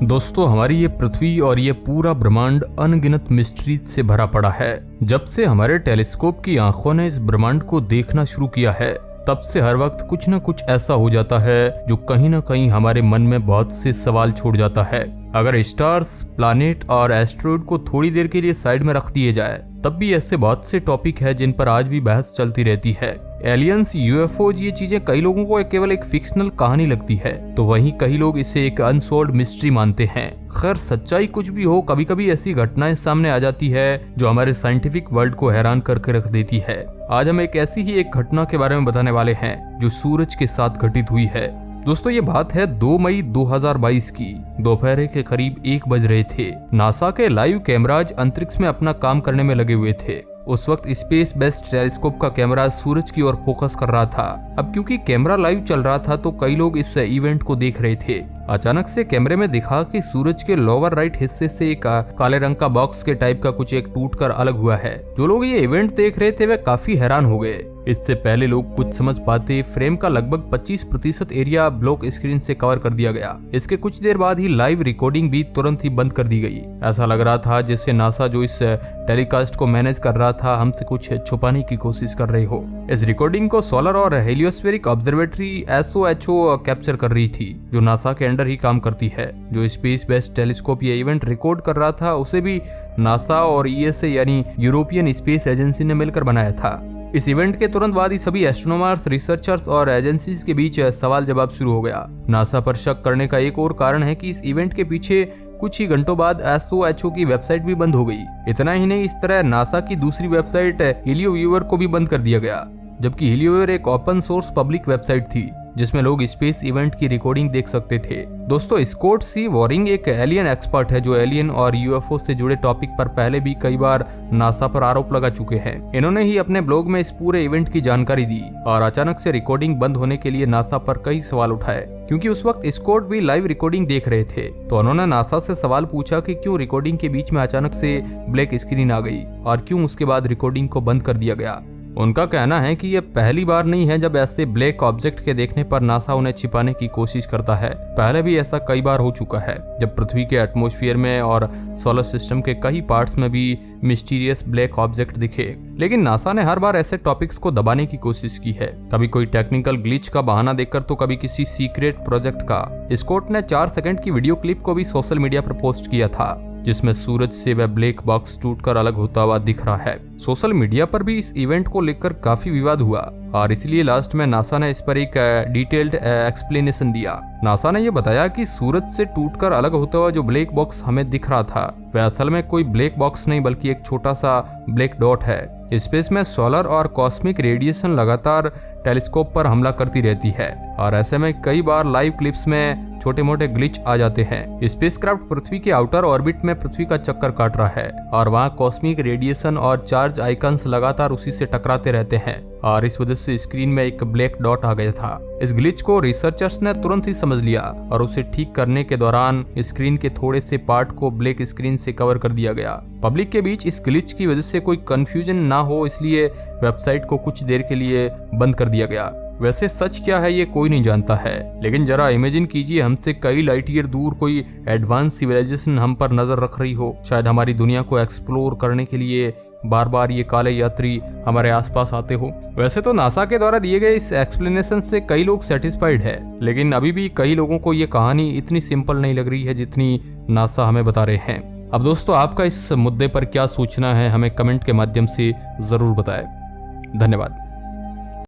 दोस्तों, हमारी ये पृथ्वी और ये पूरा ब्रह्मांड अनगिनत मिस्ट्रीज से भरा पड़ा है। जब से हमारे टेलीस्कोप की आंखों ने इस ब्रह्मांड को देखना शुरू किया है, तब से हर वक्त कुछ न कुछ ऐसा हो जाता है जो कहीं न कहीं हमारे मन में बहुत से सवाल छोड़ जाता है। अगर स्टार्स, प्लैनेट और एस्ट्रॉयड को थोड़ी देर के लिए साइड में रख दिए जाए, तब भी ऐसे बहुत से टॉपिक है जिन पर आज भी बहस चलती रहती है। एलियंस, यूएफओज, ये चीजें कई लोगों को केवल एक फिक्शनल कहानी लगती है, तो वहीं कई लोग इसे एक अनसॉल्व्ड मिस्ट्री मानते हैं। खैर, सच्चाई कुछ भी हो, कभी कभी ऐसी घटनाएं सामने आ जाती है जो हमारे साइंटिफिक वर्ल्ड को हैरान करके रख देती है। आज हम एक ऐसी ही एक घटना के बारे में बताने वाले हैं जो सूरज के साथ घटित हुई है। दोस्तों, ये बात है 2 मई 2022 की। दोपहर के करीब 1 बज रहे थे। नासा के लाइव कैमराज अंतरिक्ष में अपना काम करने में लगे हुए थे। उस वक्त स्पेस बेस्ड टेलीस्कोप का कैमरा सूरज की ओर फोकस कर रहा था। अब क्योंकि कैमरा लाइव चल रहा था, तो कई लोग इस इवेंट को देख रहे थे। अचानक से कैमरे में दिखा कि सूरज के लोअर राइट हिस्से से एक काले रंग का बॉक्स के टाइप का कुछ एक टूटकर अलग हुआ है। जो लोग ये इवेंट देख रहे थे वे काफी हैरान हो गए। इससे पहले लोग कुछ समझ पाते, फ्रेम का लगभग 25% एरिया ब्लॉक स्क्रीन से कवर कर दिया गया। इसके कुछ देर बाद ही लाइव रिकॉर्डिंग भी तुरंत ही बंद कर दी गई। ऐसा लग रहा था जैसे नासा जो इस टेलीकास्ट को मैनेज कर रहा था, हमसे कुछ छुपाने की कोशिश कर रही हो। इस रिकॉर्डिंग को सोलर और हेलियोस्फेरिक ऑब्जर्वेटरी SOHO कैप्चर कर रही थी, जो नासा के अंडर ही काम करती है। जो स्पेस बेस्ड टेलीस्कोप ये इवेंट रिकॉर्ड कर रहा था, उसे भी नासा और ESA यानी यूरोपियन स्पेस एजेंसी ने मिलकर बनाया था। इस इवेंट के तुरंत बाद ही सभी एस्ट्रोनॉमर्स, रिसर्चर्स और एजेंसीज के बीच सवाल जवाब शुरू हो गया। नासा पर शक करने का एक और कारण है कि इस इवेंट के पीछे कुछ ही घंटों बाद SOHO की वेबसाइट भी बंद हो गई। इतना ही नहीं, इस तरह नासा की दूसरी वेबसाइट हेलियोव्यूअर को भी बंद कर दिया गया, जबकि हेलियोव्यूअर एक ओपन सोर्स पब्लिक वेबसाइट थी जिसमें लोग स्पेस इवेंट की रिकॉर्डिंग देख सकते थे। दोस्तों, स्कॉट सी वॉरिंग एक एलियन एक्सपर्ट है जो एलियन और UFO से जुड़े टॉपिक पर पहले भी कई बार नासा पर आरोप लगा चुके हैं। इन्होंने ही अपने ब्लॉग में इस पूरे इवेंट की जानकारी दी और अचानक से रिकॉर्डिंग बंद होने के लिए नासा पर कई सवाल उठाए। क्योंकि उस वक्त स्कॉट भी लाइव रिकॉर्डिंग देख रहे थे, तो उन्होंने नासा से सवाल पूछा कि क्यों रिकॉर्डिंग के बीच में अचानक से ब्लैक स्क्रीन आ गई और क्यों उसके बाद रिकॉर्डिंग को बंद कर दिया गया। उनका कहना है कि यह पहली बार नहीं है जब ऐसे ब्लैक ऑब्जेक्ट के देखने पर नासा उन्हें छिपाने की कोशिश करता है। पहले भी ऐसा कई बार हो चुका है, जब पृथ्वी के एटमॉस्फेयर में और सोलर सिस्टम के कई पार्ट्स में भी मिस्टीरियस ब्लैक ऑब्जेक्ट दिखे। लेकिन नासा ने हर बार ऐसे टॉपिक्स को दबाने की कोशिश की है, कभी कोई टेक्निकल ग्लिच का बहाना देकर, तो कभी किसी सीक्रेट प्रोजेक्ट का। स्कॉट ने 4 सेकंड की वीडियो क्लिप को भी सोशल मीडिया पर पोस्ट किया था, जिसमें सूरज से वह ब्लैक बॉक्स टूटकर अलग होता हुआ दिख रहा है। सोशल मीडिया पर भी इस इवेंट को लेकर काफी विवाद हुआ और इसलिए लास्ट में नासा ने इस पर एक डिटेल्ड एक्सप्लेनेशन दिया। नासा ने यह बताया कि सूरज से टूटकर अलग होता हुआ जो ब्लैक बॉक्स हमें दिख रहा था, वह असल में कोई ब्लैक बॉक्स नहीं बल्कि एक छोटा सा ब्लैक डॉट है। स्पेस में सोलर और कॉस्मिक रेडिएशन लगातार टेलीस्कोप पर हमला करती रहती है और ऐसे में कई बार लाइव क्लिप्स में छोटे मोटे ग्लिच आ जाते हैं। स्पेसक्राफ्ट पृथ्वी के आउटर ऑर्बिट में पृथ्वी का चक्कर काट रहा है और वहाँ कॉस्मिक रेडिएशन और चार्ज आइकन्स लगातार उसी से टकराते रहते हैं और इस वजह से स्क्रीन में एक ब्लैक डॉट आ गया था। इस ग्लिच को रिसर्चर्स ने तुरंत ही समझ लिया और उसे ठीक करने के दौरान स्क्रीन के थोड़े से पार्ट को ब्लैक स्क्रीन से कवर कर दिया गया। पब्लिक के बीच इस ग्लिच की वजह से कोई कंफ्यूजन ना हो, इसलिए वेबसाइट को कुछ देर के लिए बंद कर दिया गया। वैसे सच क्या है ये कोई नहीं जानता है, लेकिन जरा इमेजिन कीजिए हमसे कई लाइट ईयर दूर कोई एडवांस सिविलाइजेशन हम पर नजर रख रही हो। शायद हमारी दुनिया को एक्सप्लोर करने के लिए बार बार ये काले यात्री हमारे आसपास आते हो। वैसे तो नासा के द्वारा दिए गए इस एक्सप्लेनेशन से कई लोग सेटिस्फाइड है, लेकिन अभी भी कई लोगों को ये कहानी इतनी सिंपल नहीं लग रही है जितनी नासा हमें बता रहे हैं। अब दोस्तों, आपका इस मुद्दे पर क्या सोचना है, हमें कमेंट के माध्यम से जरूर बताएं। धन्यवाद।